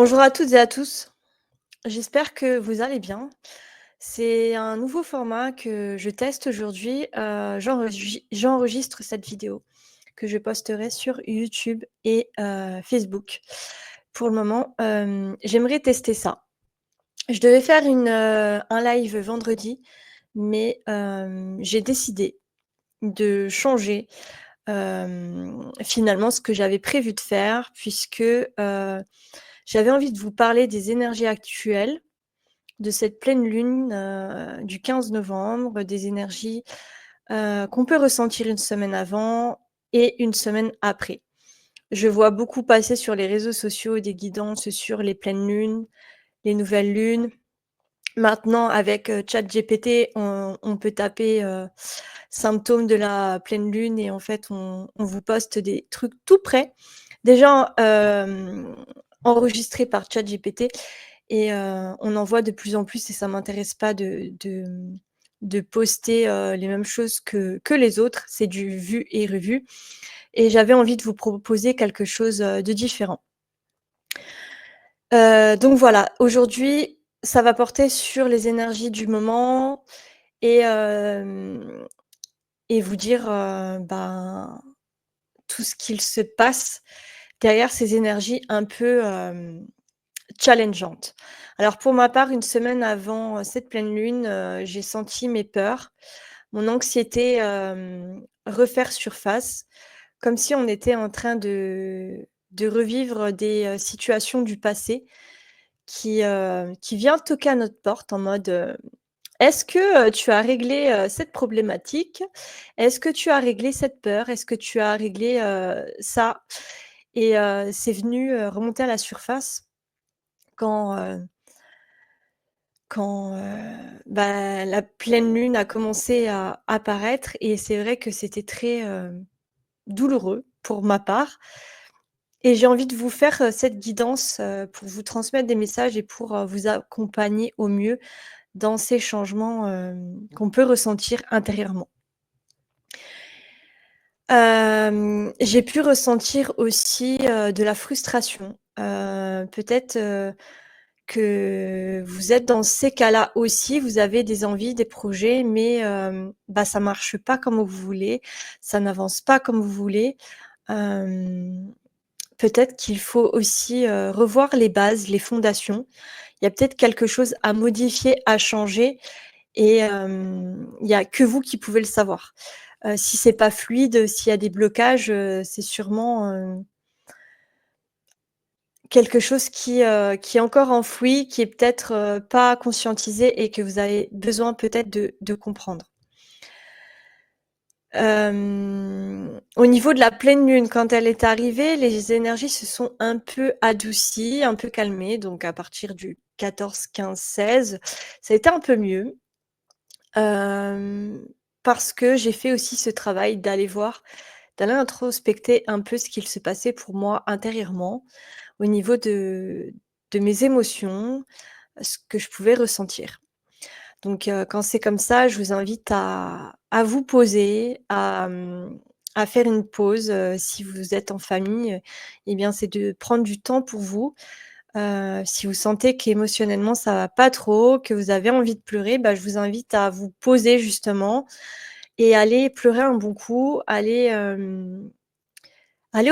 Bonjour à toutes et à tous, j'espère que vous allez bien. C'est un nouveau format que je teste aujourd'hui, j'enregistre cette vidéo que je posterai sur YouTube et Facebook. Pour le moment, j'aimerais tester ça. Je devais faire un live vendredi, mais j'ai décidé de changer, finalement ce que j'avais prévu de faire puisque, j'avais envie de vous parler des énergies actuelles, de cette pleine lune, du 15 novembre, des énergies, qu'on peut ressentir une semaine avant et une semaine après. Je vois beaucoup passer sur les réseaux sociaux des guidances sur les pleines lunes, les nouvelles lunes. Maintenant avec, ChatGPT, on peut taper, symptômes de la pleine lune et en fait on vous poste des trucs tout prêts, déjà, enregistrés par ChatGPT et on en voit de plus en plus et ça m'intéresse pas de poster, les mêmes choses que les autres. C'est du vu et revu et j'avais envie de vous proposer quelque chose, de différent. Donc voilà, aujourd'hui, ça va porter sur les énergies du moment et vous dire, ben, tout ce qu'il se passe derrière ces énergies un peu, challengeantes. Alors pour ma part, une semaine avant, cette pleine lune, j'ai senti mes peurs, mon anxiété, refaire surface, comme si on était en train de revivre des, situations du passé qui vient toquer à notre porte en mode, «Est-ce que, tu as réglé, cette problématique? Est-ce que tu as réglé cette peur? Est-ce que tu as réglé, ça?» et c'est venu, remonter à la surface quand, bah, la pleine lune a commencé à apparaître et c'est vrai que c'était très, douloureux pour ma part et j'ai envie de vous faire, cette guidance, pour vous transmettre des messages et pour, vous accompagner au mieux dans ces changements, qu'on peut ressentir intérieurement. J'ai pu ressentir aussi, de la frustration. Peut-être, que vous êtes dans ces cas-là aussi, vous avez des envies, des projets, mais bah, ça marche pas comme vous voulez, ça n'avance pas comme vous voulez. Hem, Peut-être qu'il faut aussi, revoir les bases, les fondations. Il y a peut-être quelque chose à modifier, à changer et il y a que vous qui pouvez le savoir. Si c'est pas fluide, s'il y a des blocages, c'est sûrement, quelque chose qui est encore enfoui, qui est peut-être, pas conscientisé et que vous avez besoin peut-être de comprendre. Au niveau de la pleine lune, quand elle est arrivée, les énergies se sont un peu adoucies, un peu calmées, donc à partir du 14-15-16, ça a été un peu mieux. Hem, Parce que j'ai fait aussi ce travail d'aller introspecter un peu ce qu'il se passait pour moi intérieurement, au niveau de mes émotions, ce que je pouvais ressentir. Donc quand c'est comme ça, je vous invite à vous poser, à faire une pause, si vous êtes en famille, et bien, c'est de prendre du temps pour vous. Si vous sentez qu'émotionnellement ça va pas trop, que vous avez envie de pleurer, bah, je vous invite à vous poser justement et aller pleurer un bon coup, aller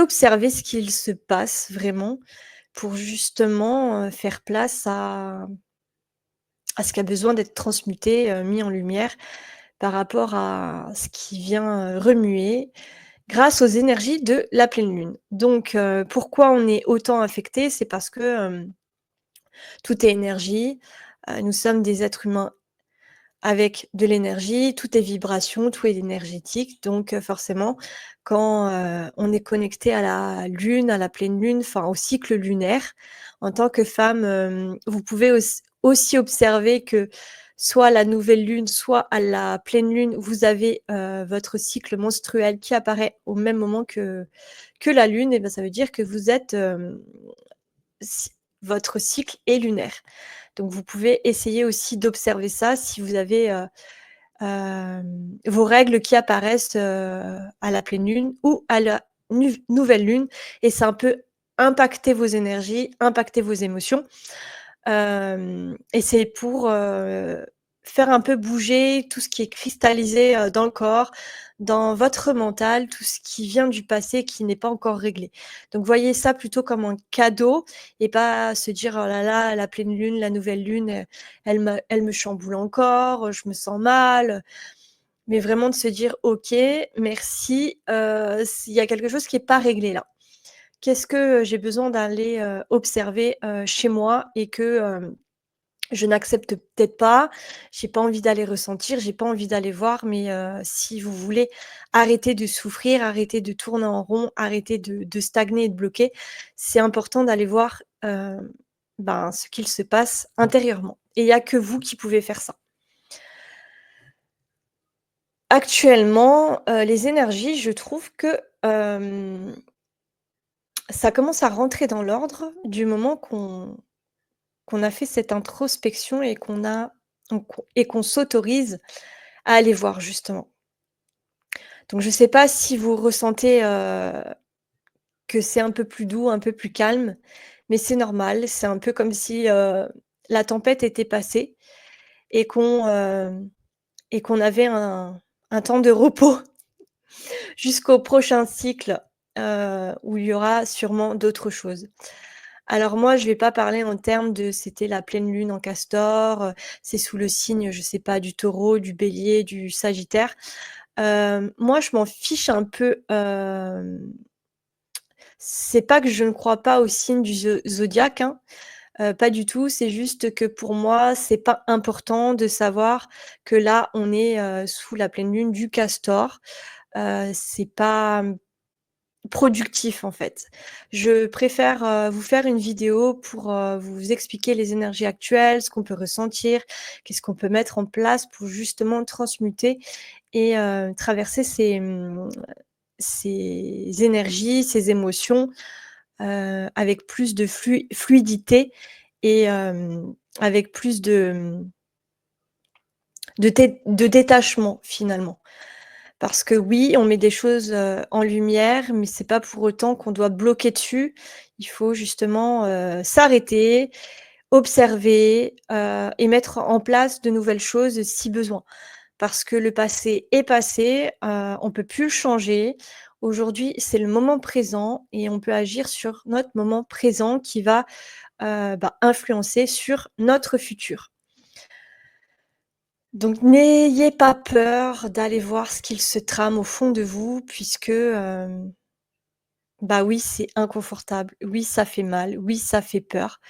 observer ce qu'il se passe vraiment pour justement, faire place à ce qui a besoin d'être transmuté, mis en lumière par rapport à ce qui vient, remuer grâce aux énergies de la pleine lune. Donc pourquoi on est autant affecté? C'est parce que, tout est énergie, nous sommes des êtres humains avec de l'énergie, tout est vibration, tout est énergétique, donc forcément quand, on est connecté à la lune, à la pleine lune, enfin au cycle lunaire, en tant que femme, vous pouvez aussi observer que soit à la nouvelle lune, soit à la pleine lune, vous avez, votre cycle menstruel qui apparaît au même moment que la lune et ben, ça veut dire que vous êtes, si votre cycle est lunaire. Donc vous pouvez essayer aussi d'observer ça si vous avez, vos règles qui apparaissent, à la pleine lune ou à la nouvelle lune et c'est un peu impacter vos énergies, impacter vos émotions. Et c'est pour, faire un peu bouger tout ce qui est cristallisé, dans le corps, dans votre mental, tout ce qui vient du passé qui n'est pas encore réglé. Donc voyez ça plutôt comme un cadeau et pas se dire: «Oh là là, la pleine lune, la nouvelle lune, elle me chamboule encore, je me sens mal», mais vraiment de se dire: «OK, merci, s'il y a quelque chose qui est pas réglé là. Qu'est-ce que j'ai besoin d'aller, observer, chez moi et que, je n'accepte peut-être pas, j'ai pas envie d'aller ressentir, j'ai pas envie d'aller voir, mais si vous voulez arrêter de souffrir, arrêter de tourner en rond, arrêter de stagner et de bloquer, c'est important d'aller voir, ben, ce qu'il se passe intérieurement et il y a que vous qui pouvez faire ça. Actuellement, les énergies, je trouve que, ça commence à rentrer dans l'ordre du moment qu'on a fait cette introspection et qu'on s'autorise à aller voir justement. Donc je ne sais pas si vous ressentez, que c'est un peu plus doux, un peu plus calme, mais c'est normal. C'est un peu comme si, la tempête était passée et qu'on avait un temps de repos jusqu'au prochain cycle, où il y aura sûrement d'autres choses. Alors moi, je vais pas parler en termes de c'était la pleine lune en Castor, c'est sous le signe, je sais pas, du Taureau, du Bélier, du Sagittaire. Moi, je m'en fiche un peu, c'est pas que je ne crois pas au signe du zodiaque, hein, pas du tout. C'est juste que pour moi, c'est pas important de savoir que là, on est, sous la pleine lune du Castor. C'est pas, productif, en fait. Je préfère, vous faire une vidéo pour, vous expliquer les énergies actuelles, ce qu'on peut ressentir, qu'est-ce qu'on peut mettre en place pour justement transmuter et traverser ces énergies, ces émotions, avec plus de fluidité et avec plus de détachement, finalement. Parce que oui, on met des choses, en lumière, mais c'est pas pour autant qu'on doit bloquer dessus. Il faut justement, s'arrêter, observer, et mettre en place de nouvelles choses si besoin. Parce que le passé est passé, on peut plus le changer. Aujourd'hui, c'est le moment présent et on peut agir sur notre moment présent qui va, bah, influencer sur notre futur. Donc n'ayez pas peur d'aller voir ce qu'il se trame au fond de vous puisque, bah, oui, c'est inconfortable, oui, ça fait mal, oui, ça fait peur,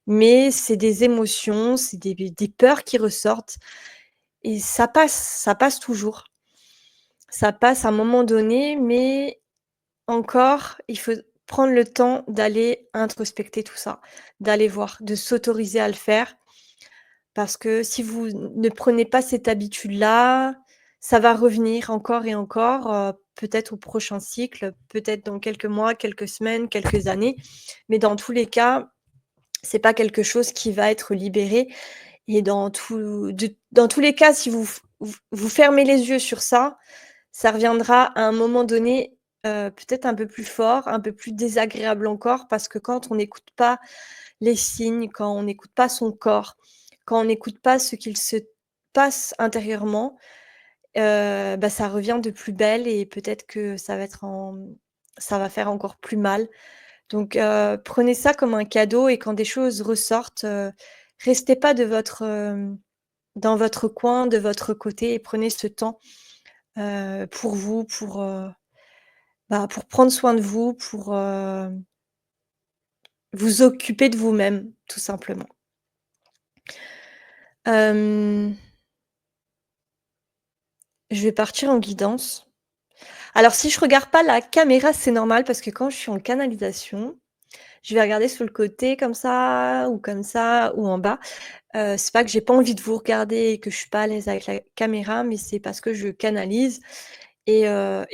mais c'est des émotions, c'est des peurs qui ressortent et ça passe toujours. Ça passe à un moment donné, mais encore, il faut prendre le temps d'aller introspecter tout ça, d'aller voir, de s'autoriser à le faire. Parce que si vous ne prenez pas cette habitude-là, ça va revenir encore et encore, peut-être au prochain cycle, peut-être dans quelques mois, quelques semaines, quelques années. Mais dans tous les cas, c'est pas quelque chose qui va être libéré et dans tous les cas, si vous fermez les yeux sur ça, ça reviendra à un moment donné, peut-être un peu plus fort, un peu plus désagréable encore parce que quand on n'écoute pas les signes, quand on n'écoute pas son corps, quand on n'écoute pas ce qu'il se passe intérieurement, bah, ça revient de plus belle et peut-être que ça va faire encore plus mal. Donc prenez ça comme un cadeau et quand des choses ressortent, restez pas dans votre coin, de votre côté et prenez ce temps, pour vous, bah, pour prendre soin de vous, pour, vous occuper de vous-même, tout simplement. Hem Je vais partir en guidance. Alors si je regarde pas la caméra, c'est normal parce que quand je suis en canalisation, je vais regarder sur le côté comme ça ou en bas. C'est pas que j'ai pas envie de vous regarder et que je suis pas à l'aise avec la caméra, mais c'est parce que je canalise et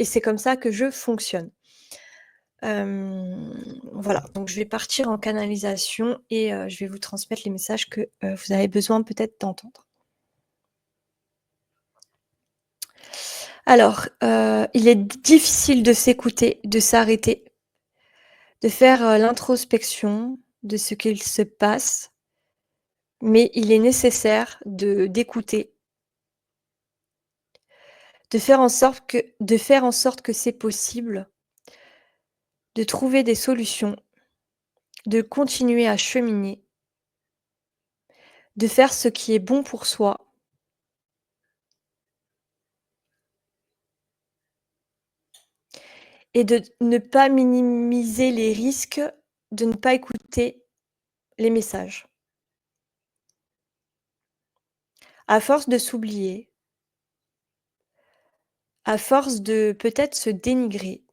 c'est comme ça que je fonctionne. Voilà, donc je vais partir en canalisation et je vais vous transmettre les messages que, vous avez besoin peut-être d'entendre. Alors, il est difficile de s'écouter, de s'arrêter. de faire, l'introspection de ce qu'il se passe, mais il est nécessaire d'écouter, de faire en sorte que c'est possible, de trouver des solutions, de continuer à cheminer, de faire ce qui est bon pour soi et de ne pas minimiser les risques de ne pas écouter les messages. À force de s'oublier, à force de peut-être se dénigrer,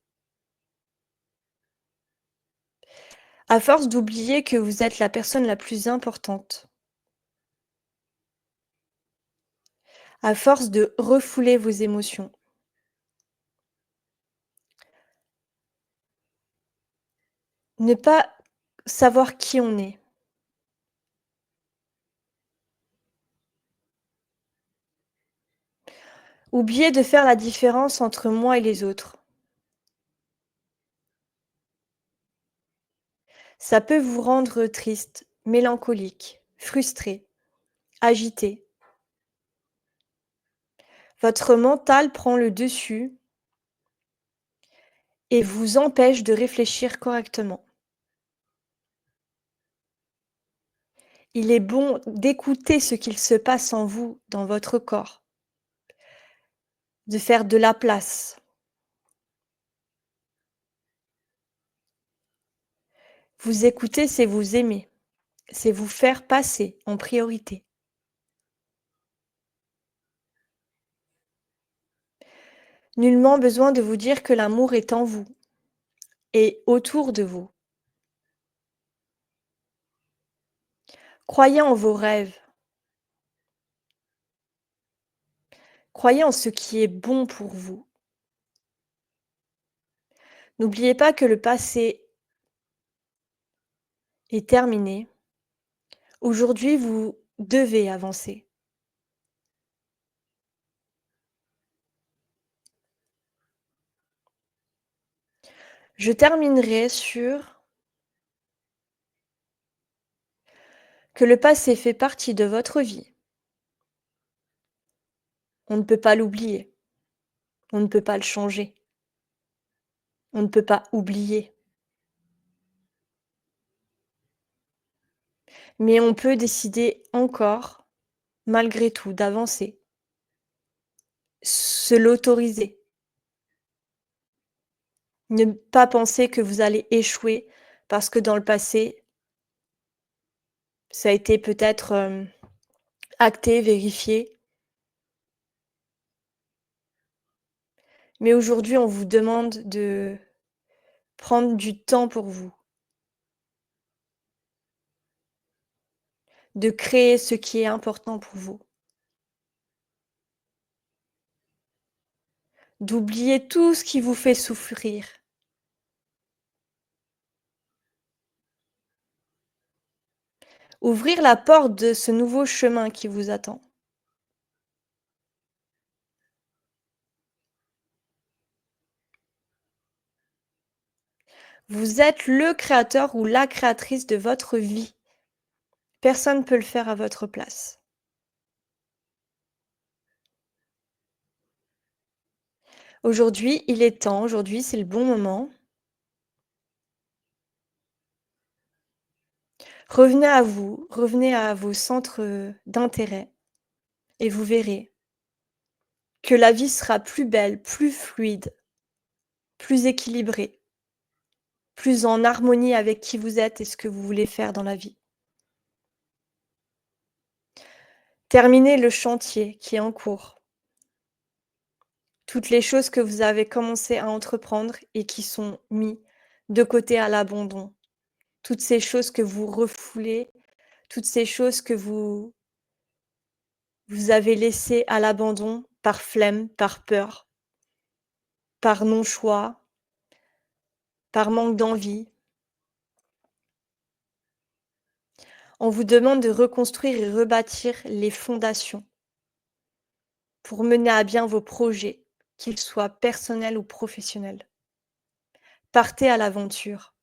à force d'oublier que vous êtes la personne la plus importante, à force de refouler vos émotions, ne pas savoir qui on est, oublier de faire la différence entre moi et les autres. Ça peut vous rendre triste, mélancolique, frustré, agité. Votre mental prend le dessus et vous empêche de réfléchir correctement. Il est bon d'écouter ce qu'il se passe en vous, dans votre corps, de faire de la place. Vous écouter, c'est vous aimer, c'est vous faire passer en priorité. Nullement besoin de vous dire que l'amour est en vous et autour de vous. Croyez en vos rêves, croyez en ce qui est bon pour vous. N'oubliez pas que le passé est terminé. Aujourd'hui, vous devez avancer. Je terminerai sur que le passé fait partie de votre vie. On ne peut pas l'oublier, on ne peut pas le changer, on ne peut pas oublier. Mais on peut décider encore, malgré tout, d'avancer, se l'autoriser. Ne pas penser que vous allez échouer parce que dans le passé, ça a été peut-être, acté, vérifié. Mais aujourd'hui, on vous demande de prendre du temps pour vous, de créer ce qui est important pour vous, d'oublier tout ce qui vous fait souffrir. Ouvrir la porte de ce nouveau chemin qui vous attend. Vous êtes le créateur ou la créatrice de votre vie. Personne ne peut le faire à votre place. Aujourd'hui, il est temps, aujourd'hui, c'est le bon moment. Revenez à vous, revenez à vos centres, d'intérêt et vous verrez que la vie sera plus belle, plus fluide, plus équilibrée, plus en harmonie avec qui vous êtes et ce que vous voulez faire dans la vie. Terminez le chantier qui est en cours. Toutes les choses que vous avez commencé à entreprendre et qui sont mis de côté à l'abandon. Toutes ces choses que vous refoulez, toutes ces choses que vous avez laissées à l'abandon par flemme, par peur, par non-choix, par manque d'envie. On vous demande de reconstruire et rebâtir les fondations pour mener à bien vos projets, qu'ils soient personnels ou professionnels. Partez à l'aventure.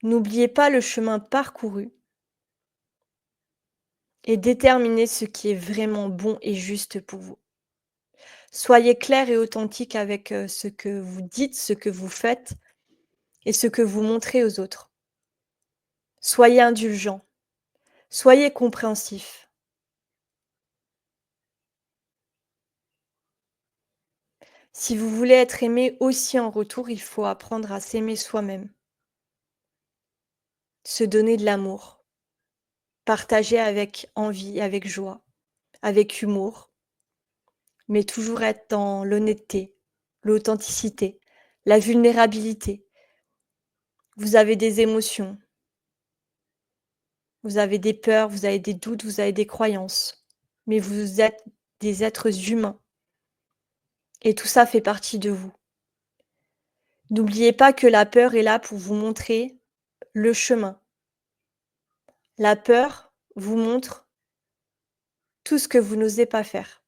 N'oubliez pas le chemin parcouru et déterminez ce qui est vraiment bon et juste pour vous. Soyez clair et authentique avec, ce que vous dites, ce que vous faites et ce que vous montrez aux autres. Soyez indulgent, soyez compréhensif. Si vous voulez être aimé aussi en retour, il faut apprendre à s'aimer soi-même, se donner de l'amour, partager avec envie, avec joie, avec humour, mais toujours être dans l'honnêteté, l'authenticité, la vulnérabilité. Vous avez des émotions, vous avez des peurs, vous avez des doutes, vous avez des croyances, mais vous êtes des êtres humains et tout ça fait partie de vous. N'oubliez pas que la peur est là pour vous montrer le chemin. La peur vous montre tout ce que vous n'osez pas faire.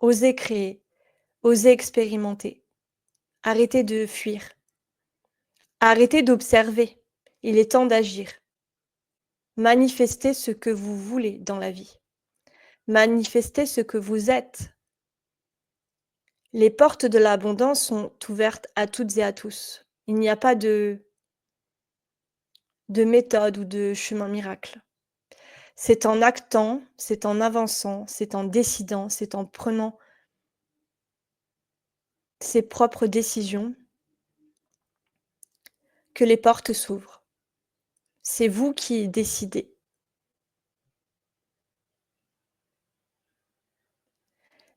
Osez créer, osez expérimenter. Arrêtez de fuir. Arrêtez d'observer. Il est temps d'agir. Manifestez ce que vous voulez dans la vie. Manifestez ce que vous êtes. Les portes de l'abondance sont ouvertes à toutes et à tous. Il n'y a pas de méthode ou de chemin miracle. C'est en actant, c'est en avançant, c'est en décidant, c'est en prenant ses propres décisions que les portes s'ouvrent. C'est vous qui décidez.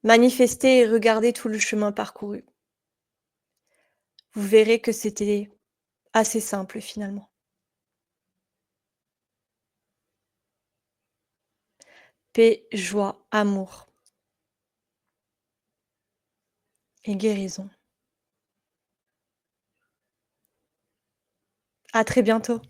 Manifestez et regardez tout le chemin parcouru. Vous verrez que c'était assez simple finalement. Paix, joie, amour et guérison. À très bientôt.